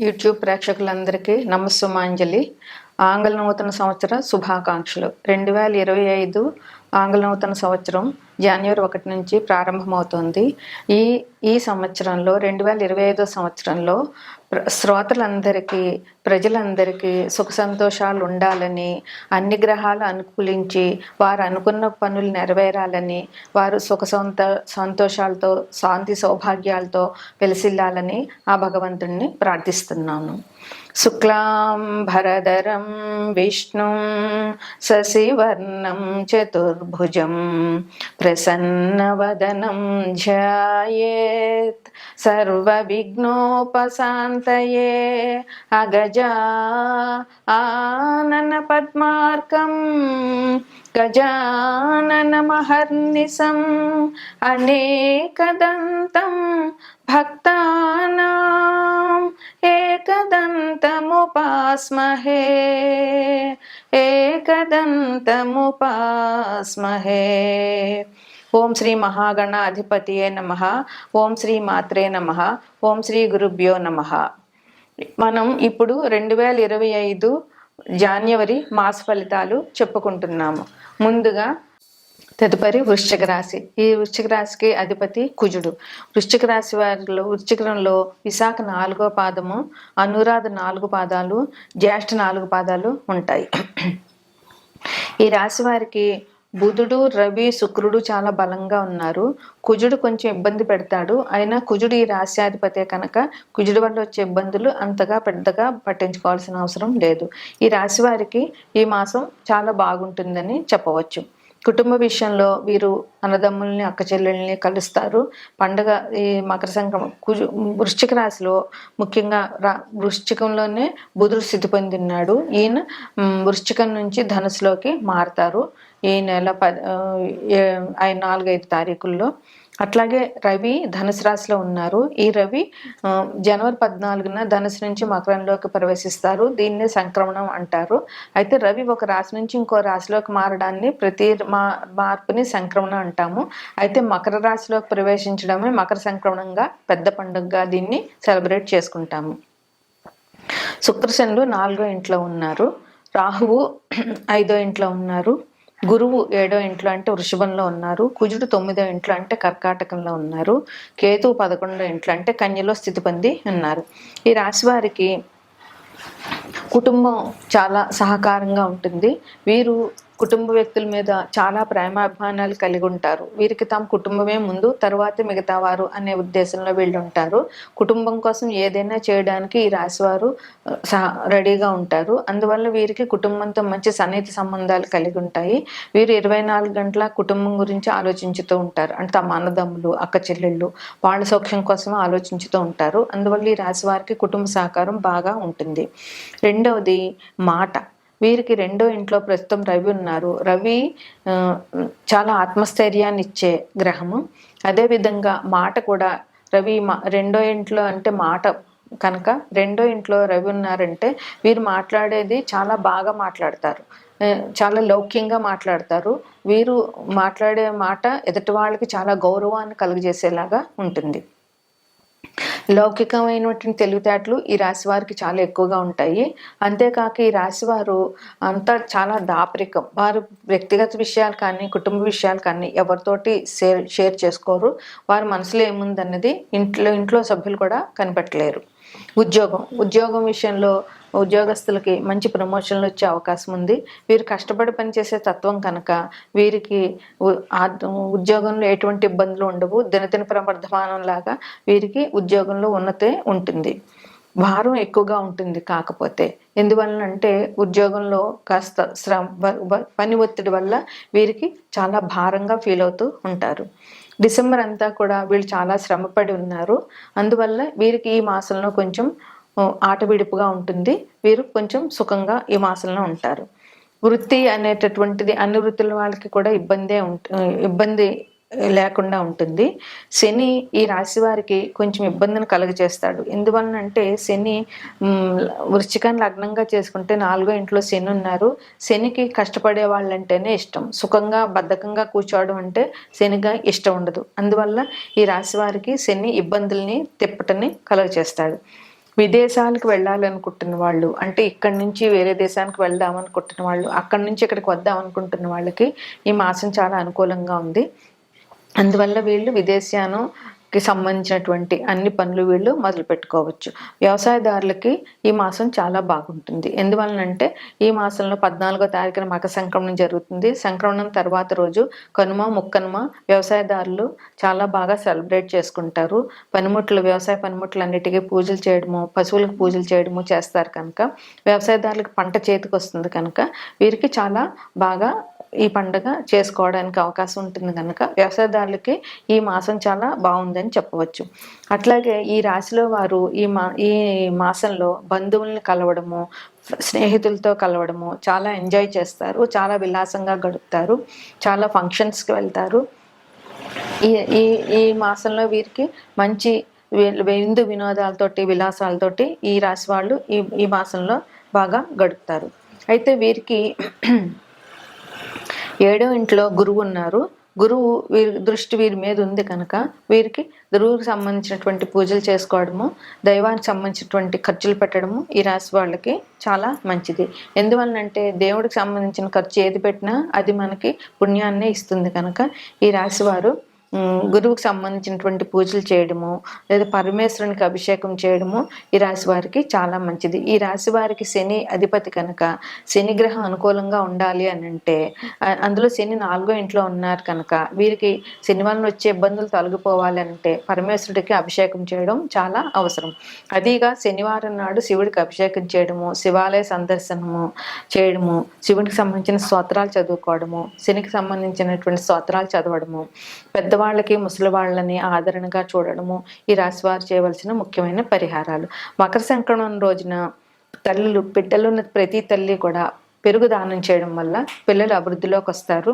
YouTube ప్రేక్షకులందరికీ నమస్సుమాంజలి. ఆంగ్ల నూతన సంవత్సర శుభాకాంక్షలు. 2025 ఆంగ్ల నూతన సంవత్సరం జనవరి 1 నుంచి ప్రారంభమవుతోంది. ఈ సంవత్సరంలో 2025 సంవత్సరంలో శ్రోతలందరికీ, ప్రజలందరికీ సుఖ సంతోషాలు ఉండాలని, అన్ని గ్రహాలు అనుకూలించి వారు అనుకున్న పనులు నెరవేరాలని, వారు సుఖ సంతోషాలతో, శాంతి సౌభాగ్యాలతో వెలసిల్లాలని ఆ భగవంతుణ్ణి ప్రార్థిస్తున్నాను. శుక్లాం భరధరం విష్ణుం శశివర్ణం చతుర్భుజం ప్రసన్నవదనం ధ్యాయేత్ సర్వవిఘ్నోపశాంతయే. అగజా ఆనన పద్మార్కం గజాననమహర్నిశం అనేకదంతం భక్తానాం ఏకదంతముపాస్మహే. ఓం శ్రీ మహాగణాధిపతియే నమః. ఓం శ్రీ మాత్రే నమః. ఓం శ్రీ గురుభ్యో నమః. మనం ఇప్పుడు 2025 జనవరి మాస ఫలితాలు చెప్పుకుంటున్నాము. ముందుగా తదుపరి వృశ్చిక రాశి. ఈ వృశ్చిక రాశికి అధిపతి కుజుడు. వృశ్చిక రాశి వారిలో వృశ్చికంలో విశాఖ 4వ పాదము, అనురాధ 4 పాదాలు, జ్యేష్ఠ 4 పాదాలు ఉంటాయి. ఈ రాశి వారికి బుధుడు, రవి, శుక్రుడు చాలా బలంగా ఉన్నారు. కుజుడు కొంచెం ఇబ్బంది పెడతాడు. అయినా కుజుడు ఈ రాశ్యాధిపతే కనుక కుజుడు వల్ల వచ్చే ఇబ్బందులు అంతగా పెద్దగా పట్టించుకోవాల్సిన అవసరం లేదు. ఈ రాశి వారికి ఈ మాసం చాలా బాగుంటుందని చెప్పవచ్చు. కుటుంబ విషయంలో వీరు అన్నదమ్ముల్ని, అక్క చెల్లెల్ని కలుస్తారు. పండుగ ఈ మకర సంక్రమణ వృశ్చిక రాశిలో ముఖ్యంగా వృశ్చికంలోనే బుధుడు స్థితి పొందిన్నాడు. ఈయన వృశ్చికం నుంచి ధనుసులోకి మారుతారు ఈ నెల 4-5 తారీఖుల్లో. అట్లాగే రవి ధనుసు రాశిలో ఉన్నారు. ఈ రవి జనవరి 14న ధనుసు నుంచి మకరంలోకి ప్రవేశిస్తారు. దీన్నే సంక్రమణం అంటారు. అయితే రవి ఒక రాశి నుంచి ఇంకో రాశిలోకి మారడాన్ని మార్పుని సంక్రమణం అంటాము. అయితే మకర రాశిలోకి ప్రవేశించడమే మకర సంక్రమణంగా, పెద్ద పండుగగా దీన్ని సెలబ్రేట్ చేసుకుంటాము. శుక్రశనులు 4వ ఇంట్లో ఉన్నారు. రాహువు 5వ ఇంట్లో ఉన్నారు. గురువు 7వ ఇంట్లో అంటే వృషభంలో ఉన్నారు. కుజుడు 9వ ఇంట్లో అంటే కర్కాటకంలో ఉన్నారు. కేతువు 11వ ఇంట్లో అంటే కన్యలో స్థితి పొంది ఉన్నారు. ఈ రాశి వారికి కుటుంబం చాలా సహకారంగా ఉంటుంది. వీరు కుటుంబ వ్యక్తుల మీద చాలా ప్రేమాభిమానాలు కలిగి ఉంటారు. వీరికి తమ కుటుంబమే ముందు, తర్వాత మిగతా వారు అనే ఉద్దేశంలో వీళ్ళు ఉంటారు. కుటుంబం కోసం ఏదైనా చేయడానికి ఈ రాశివారు రెడీగా ఉంటారు. అందువల్ల వీరికి కుటుంబంతో మంచి సన్నిహిత సంబంధాలు కలిగి ఉంటాయి. వీరు 24 గంటల కుటుంబం గురించి ఆలోచించుతూ ఉంటారు. అంటే తమ అన్నదమ్ములు, అక్క చెల్లెళ్ళు వాళ్ళ సౌఖ్యం కోసమే ఆలోచించుతూ ఉంటారు. అందువల్ల ఈ రాశి వారికి కుటుంబ సహకారం బాగా ఉంటుంది. రెండవది మాట. వీరికి 2వ ఇంట్లో ప్రస్తుతం రవి ఉన్నారు. రవి చాలా ఆత్మస్థైర్యాన్ని ఇచ్చే గ్రహము. అదేవిధంగా మాట కూడా రవి 2వ ఇంట్లో అంటే మాట కనుక 2వ ఇంట్లో రవి ఉన్నారంటే వీరు మాట్లాడేది చాలా బాగా మాట్లాడతారు, చాలా లౌక్యంగా మాట్లాడతారు. వీరు మాట్లాడే మాట ఎదుటి వాళ్ళకి చాలా గౌరవాన్ని కలుగజేసేలాగా ఉంటుంది. లౌకికమైనటువంటి తెలివితేటలు ఈ రాశి వారికి చాలా ఎక్కువగా ఉంటాయి. అంతేకాక ఈ రాశి వారు అంతా చాలా దాపరికం. వారు వ్యక్తిగత విషయాలు కానీ, కుటుంబ విషయాలు కానీ ఎవరితోటి షేర్ చేసుకోరు. వారి మనసులో ఏముందన్నది ఇంట్లో సభ్యులు కూడా కనిపెట్టలేరు. ఉద్యోగం విషయంలో ఉద్యోగస్తులకి మంచి ప్రమోషన్లు వచ్చే అవకాశం ఉంది. వీరు కష్టపడి పనిచేసే తత్వం కనుక వీరికి ఉద్యోగంలో ఎటువంటి ఇబ్బందులు ఉండవు. దినదిన ప్రవర్ధమానం లాగా వీరికి ఉద్యోగంలో ఉన్నతే ఉంటుంది. భారం ఎక్కువగా ఉంటుంది. కాకపోతే ఎందువలనంటే ఉద్యోగంలో కాస్త పని ఒత్తిడి వల్ల వీరికి చాలా భారంగా ఫీల్ అవుతూ ఉంటారు. డిసెంబర్ అంతా కూడా వీళ్ళు చాలా శ్రమపడి ఉన్నారు. అందువల్ల వీరికి ఈ మాసంలో కొంచెం ఆటవిడుపుగా ఉంటుంది. వీరు కొంచెం సుఖంగా ఈ మాసంలో ఉంటారు. వృత్తి అనేటటువంటిది అన్ని వృత్తుల వాళ్ళకి కూడా ఇబ్బంది లేకుండా ఉంటుంది. శని ఈ రాశి వారికి కొంచెం ఇబ్బందిని కలుగజేస్తాడు. ఎందువలనంటే శని వృశ్చికాన్ని లగ్నంగా చేసుకుంటే 4వ ఇంట్లో శని ఉన్నారు. శనికి కష్టపడే వాళ్ళంటేనే ఇష్టం. సుఖంగా బద్ధకంగా కూర్చోవడం అంటే శనిగా ఇష్టం ఉండదు. అందువల్ల ఈ రాశి వారికి శని ఇబ్బందుల్ని తిప్పటని కలుగజేస్తాడు. విదేశాలకు వెళ్ళాలనుకుంటున్న వాళ్ళు, అంటే ఇక్కడి నుంచి వేరే దేశానికి వెళ్దాం అనుకుంటున్న వాళ్ళు, అక్కడి నుంచి ఇక్కడికి వద్దాం అనుకుంటున్న వాళ్ళకి ఈ మాసం చాలా అనుకూలంగా ఉంది. అందువల్ల వీళ్ళు విదేశానికి సంబంధించినటువంటి అన్ని పనులు వీళ్ళు మొదలు పెట్టుకోవచ్చు. వ్యవసాయదారులకి ఈ మాసం చాలా బాగుంటుంది. ఎందువలనంటే ఈ మాసంలో 14వ తారీఖున మకర సంక్రమణం జరుగుతుంది. సంక్రమణం తర్వాత రోజు కనుమ, ముక్కనుమ వ్యవసాయదారులు చాలా బాగా సెలబ్రేట్ చేసుకుంటారు. వ్యవసాయ పనిముట్లన్నిటికీ పూజలు చేయడము, పశువులకు పూజలు చేయడము చేస్తారు కనుక వ్యవసాయదారులకు పంట చేతికి వస్తుంది కనుక వీరికి చాలా బాగా ఈ పండుగ చేసుకోవడానికి అవకాశం ఉంటుంది కనుక వ్యవసాయదారులకి ఈ మాసం చాలా బాగుందని చెప్పవచ్చు. అట్లాగే ఈ రాశిలో వారు ఈ మాసంలో బంధువుల్ని కలవడము, స్నేహితులతో కలవడము చాలా ఎంజాయ్ చేస్తారు, చాలా విలాసంగా గడుపుతారు, చాలా ఫంక్షన్స్కి వెళ్తారు. ఈ ఈ ఈ మాసంలో వీరికి మంచి విందు వినోదాలతోటి, విలాసాలతోటి ఈ రాశి వాళ్ళు ఈ మాసంలో బాగా గడుపుతారు. అయితే వీరికి 7వ ఇంట్లో గురువు ఉన్నారు. గురువు దృష్టి వీరి మీద ఉంది కనుక వీరికి గురువుకి సంబంధించినటువంటి పూజలు చేసుకోవడము, దైవానికి సంబంధించినటువంటి ఖర్చులు పెట్టడము ఈ రాశి వాళ్ళకి చాలా మంచిది. ఎందువలనంటే దేవుడికి సంబంధించిన ఖర్చు ఏది పెట్టినా అది మనకి పుణ్యాన్నే ఇస్తుంది కనుక ఈ రాశి వారు గురువుకి సంబంధించినటువంటి పూజలు చేయడము, లేదా పరమేశ్వరునికి అభిషేకం చేయడము ఈ రాశి వారికి చాలా మంచిది. ఈ రాశి వారికి శని అధిపతి కనుక శని గ్రహం అనుకూలంగా ఉండాలి అని అంటే, అందులో శని 4వ ఇంట్లో ఉన్నారు కనుక వీరికి శని వలన వచ్చే ఇబ్బందులు తొలగిపోవాలి అంటే పరమేశ్వరుడికి అభిషేకం చేయడం చాలా అవసరం. అదిగా శనివారం నాడు శివుడికి అభిషేకం చేయడము, శివాలయ సందర్శనము చేయడము, శివుడికి సంబంధించిన స్తోత్రాలు చదువుకోవడము, శనికి సంబంధించినటువంటి స్తోత్రాలు చదవడము, పెద్దవాళ్ళకి ముసలి వాళ్ళని ఆదరణగా చూడడము ఈ రాశి వారు చేయవలసిన ముఖ్యమైన పరిహారాలు. మకర సంక్రమణం రోజున బిడ్డలున్న ప్రతి తల్లి కూడా పెరుగు దానం చేయడం వల్ల పిల్లలు అభివృద్ధిలోకి వస్తారు.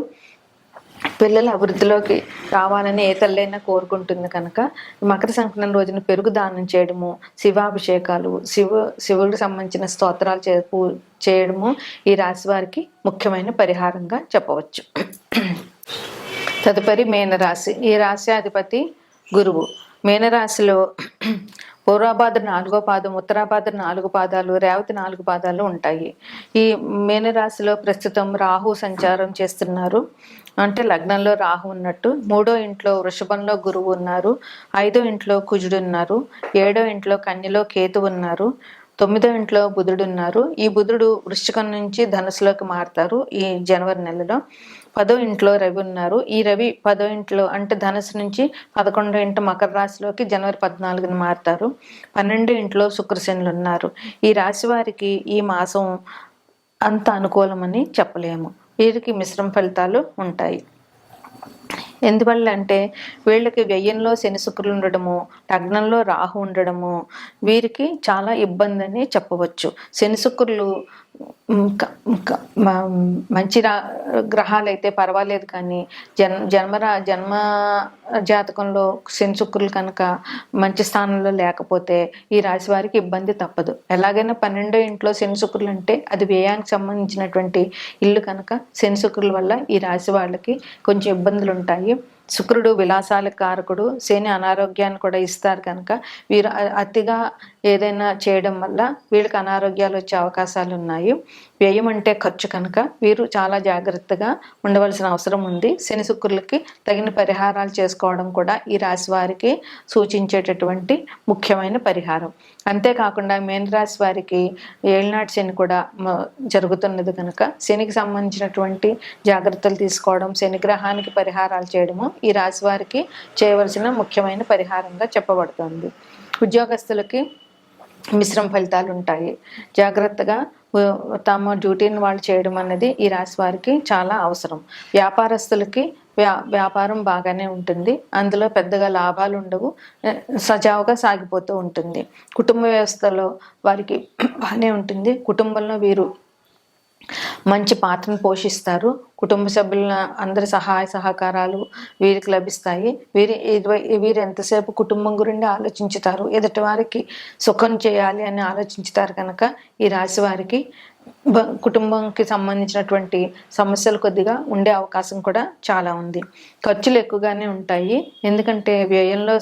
పిల్లల అభివృద్ధిలోకి రావాలని ఏ తల్లైనా కోరుకుంటుంది కనుక మకర సంక్రమణం రోజున పెరుగు దానం చేయడము, శివాభిషేకాలు, శివుడికి సంబంధించిన స్తోత్రాలు చేయడము ఈ రాశి వారికి ముఖ్యమైన పరిహారంగా చెప్పవచ్చు. తదుపరి మీనరాశి. ఈ రాశి అధిపతి గురువు. మీనరాశిలో పూర్వభాద్ర 4వ పాదం, ఉత్తరాభాద్ర 4 పాదాలు, రేవతి 4 పాదాలు ఉంటాయి. ఈ మీనరాశిలో ప్రస్తుతం రాహు సంచారం చేస్తున్నారు. అంటే లగ్నంలో రాహు ఉన్నట్టు. 3వ ఇంట్లో వృషభంలో గురువు ఉన్నారు, 5వ ఇంట్లో కుజుడు ఉన్నారు, 7వ ఇంట్లో కన్యలో కేతు ఉన్నారు, 9వ ఇంట్లో బుధుడు ఉన్నారు. ఈ బుధుడు వృశ్చికం నుంచి ధనుసులోకి మారుతారు ఈ జనవరి నెలలో. 10వ ఇంట్లో రవి ఉన్నారు. ఈ రవి 10వ ఇంట్లో అంటే ధనుసు నుంచి 11వ ఇంట మకర రాశిలోకి జనవరి 14న మారుతారు. 12వ ఇంట్లో శుక్రశనులు ఉన్నారు. ఈ రాశి వారికి ఈ మాసం అంత అనుకూలమని చెప్పలేము. వీరికి మిశ్రమ ఫలితాలు ఉంటాయి. ఎందువల్ల అంటే వీళ్ళకి వ్యయంలో శని శుక్రులు ఉండడము, లగ్నంలో రాహు ఉండడము వీరికి చాలా ఇబ్బంది అని చెప్పవచ్చు. శని శుక్రులు మంచి గ్రహాలైతే పర్వాలేదు, కానీ జన్మ జాతకంలో శని శుక్రులు కనుక మంచి స్థానంలో లేకపోతే ఈ రాశి వారికి ఇబ్బంది తప్పదు. ఎలాగైనా 12వ ఇంట్లో శని శుక్రులు అంటే అది వ్యయానికి సంబంధించినటువంటి ఇల్లు కనుక శని శుక్రుల వల్ల ఈ రాశి వాళ్ళకి కొంచెం ఇబ్బందులు ఉంటాయి. శుక్రుడు విలాసాలకు కారకుడు, శని అనారోగ్యాన్ని కూడా ఇస్తారు కనుక వీరు అతిగా ఏదైనా చేయడం వల్ల వీళ్ళకి అనారోగ్యాలు వచ్చే అవకాశాలు ఉన్నాయి. వ్యయం అంటే ఖర్చు కనుక వీరు చాలా జాగ్రత్తగా ఉండవలసిన అవసరం ఉంది. శని శుక్రులకి తగిన పరిహారాలు చేసుకోవడం కూడా ఈ రాశి వారికి సూచించేటటువంటి ముఖ్యమైన పరిహారం. అంతేకాకుండా మీనరాశి వారికి ఏళ్ళనాటి శని కూడా జరుగుతున్నది కనుక శనికి సంబంధించినటువంటి జాగ్రత్తలు తీసుకోవడం, శని గ్రహానికి పరిహారాలు చేయడము ఈ రాశి వారికి చేయవలసిన ముఖ్యమైన పరిహారంగా చెప్పబడుతుంది. ఉద్యోగస్తులకి మిశ్రమ ఫలితాలు ఉంటాయి. జాగ్రత్తగా తమ డ్యూటీని వాళ్ళు చేయడం అనేది ఈ రాశి వారికి చాలా అవసరం. వ్యాపారస్తులకి వ్యాపారం బాగానే ఉంటుంది, అందులో పెద్దగా లాభాలు ఉండవు, సజావుగా సాగిపోతూ ఉంటుంది. కుటుంబ వ్యవస్థలో వారికి బాగానే ఉంటుంది. కుటుంబంలో వీరు మంచి పాత్రను పోషిస్తారు. కుటుంబ సభ్యుల అందరి సహాయ సహకారాలు వీరికి లభిస్తాయి. వీరు ఎంతసేపు కుటుంబం గురించి ఆలోచించుతారు, ఎదుటి వారికి సుఖం చేయాలి అని ఆలోచించుతారు కనుక ఈ రాశి వారికి కుటుంబంకి సంబంధించినటువంటి సమస్యలు కొద్దిగా ఉండే అవకాశం కూడా చాలా ఉంది. ఖర్చులు ఎక్కువగానే ఉంటాయి. ఎందుకంటే వ్యయంలో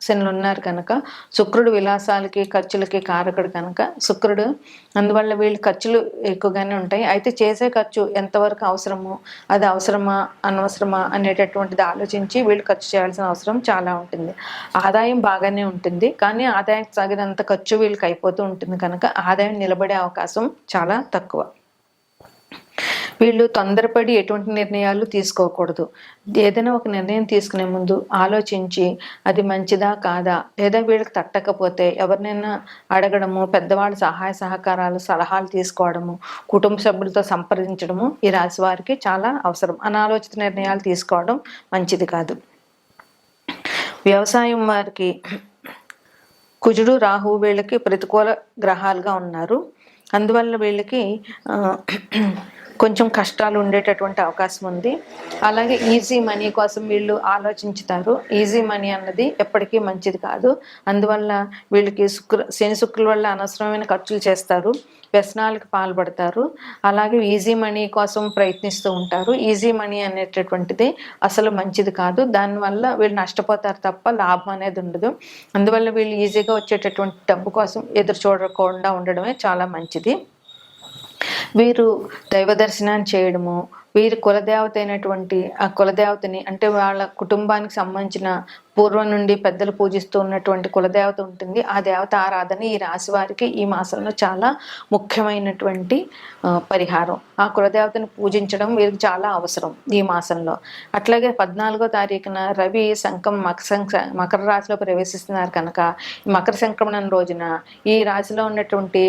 శనులు ఉన్నారు కనుక, శుక్రుడు విలాసాలకి, ఖర్చులకి కారకుడు కనుక శుక్రుడు, అందువల్ల వీళ్ళు ఖర్చులు ఎక్కువగానే ఉంటాయి. అయితే చేసే ఖర్చు ఎంతవరకు అవసరమో, అది అవసరమా, అనవసరమా అనేటటువంటిది ఆలోచించి వీళ్ళు ఖర్చు చేయాల్సిన అవసరం చాలా ఉంటుంది. ఆదాయం బాగానే ఉంటుంది, కానీ ఆదాయం తగినంత ఖర్చు వీళ్ళకి అయిపోతూ ఉంటుంది కనుక ఆదాయం నిలబడే అవకాశం చాలా తక్కువ. వీళ్ళు తొందరపడి ఎటువంటి నిర్ణయాలు తీసుకోకూడదు. ఏదైనా ఒక నిర్ణయం తీసుకునే ముందు ఆలోచించి అది మంచిదా కాదా, లేదా వీళ్ళకి తట్టకపోతే ఎవరినైనా అడగడము, పెద్దవాళ్ళ సహాయ సహకారాలు, సలహాలు తీసుకోవడము, కుటుంబ సభ్యులతో సంప్రదించడము ఈ రాశి వారికి చాలా అవసరం. అనాలోచిత నిర్ణయాలు తీసుకోవడం మంచిది కాదు. వ్యవసాయం వారికి కుజుడు, రాహువు వీళ్ళకి ప్రతికూల గ్రహాలుగా ఉన్నారు. అందువల్ల వీళ్ళకి కొంచెం కష్టాలు ఉండేటటువంటి అవకాశం ఉంది. అలాగే ఈజీ మనీ కోసం వీళ్ళు ఆలోచించుతారు. ఈజీ మనీ అన్నది ఎప్పటికీ మంచిది కాదు. అందువల్ల వీళ్ళకి శని శుక్రుల వల్ల అనవసరమైన ఖర్చులు చేస్తారు, వ్యసనాలకు పాల్పడతారు. అలాగే ఈజీ మనీ కోసం ప్రయత్నిస్తూ ఉంటారు. ఈజీ మనీ అనేటటువంటిది అసలు మంచిది కాదు. దానివల్ల వీళ్ళు నష్టపోతారు తప్ప లాభం అనేది ఉండదు. అందువల్ల వీళ్ళు ఈజీగా వచ్చేటటువంటి డబ్బు కోసం ఎదురు చూడకుండా ఉండడమే చాలా మంచిది. వీరు దైవ దర్శనాన్ని చేయడము, వీరి కులదేవత అయినటువంటి ఆ కులదేవతని, అంటే వాళ్ళ కుటుంబానికి సంబంధించిన పూర్వం నుండి పెద్దలు పూజిస్తూ ఉన్నటువంటి కులదేవత ఉంటుంది. ఆ దేవత ఆరాధన ఈ రాశి వారికి ఈ మాసంలో చాలా ముఖ్యమైనటువంటి పరిహారం. ఆ కులదేవతను పూజించడం వీరికి చాలా అవసరం ఈ మాసంలో. అట్లాగే 14వ తారీఖున రవి శంఖం మకర రాశిలో ప్రవేశిస్తున్నారు కనుక మకర సంక్రమణం రోజున ఈ రాశిలో ఉన్నటువంటి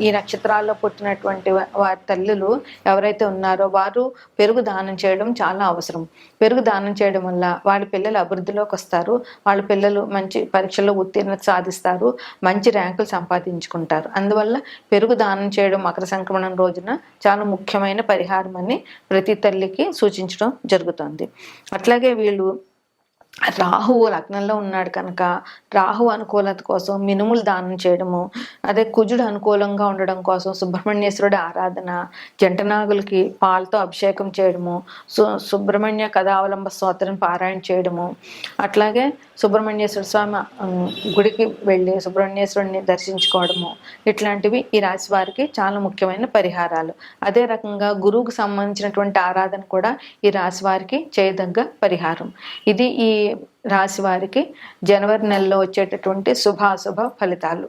ఈ నక్షత్రాల్లో పుట్టినటువంటి వారి తల్లులు ఎవరైతే ఉన్నారో వారు పెరుగు దానం చేయడం చాలా అవసరం. పెరుగు దానం చేయడం వల్ల వాళ్ళ పిల్లలు అభివృద్ధిలోకి వస్తారు. వాళ్ళ పిల్లలు మంచి పరీక్షల్లో ఉత్తీర్ణత సాధిస్తారు, మంచి ర్యాంకులు సంపాదించుకుంటారు. అందువల్ల పెరుగు దానం చేయడం మకర సంక్రమణం రోజున చాలా ముఖ్యమైన పరిహారం అని ప్రతి తల్లికి సూచించడం జరుగుతుంది. అట్లాగే వీళ్ళు రాహువు లగ్నంలో ఉన్నాడు కనుక రాహు అనుకూలత కోసం మినుములు దానం చేయడము, అదే కుజుడు అనుకూలంగా ఉండడం కోసం సుబ్రహ్మణ్యేశ్వరుడి ఆరాధన, జంటనాగులకి పాలతో అభిషేకం చేయడము, సుబ్రహ్మణ్య కథావలంబ స్తోత్రం పారాయణ చేయడము, అట్లాగే సుబ్రహ్మణ్యేశ్వర స్వామి గుడికి వెళ్ళి సుబ్రహ్మణ్యేశ్వరుడిని దర్శించుకోవడము, ఇట్లాంటివి ఈ రాశి వారికి చాలా ముఖ్యమైన పరిహారాలు. అదే రకంగా గురువుకు సంబంధించినటువంటి ఆరాధన కూడా ఈ రాశి వారికి చేయదగ్గ పరిహారం. ఇది ఈ రాశి వారికి జనవరి నెలలో వచ్చేటటువంటి శుభాశుభ ఫలితాలు.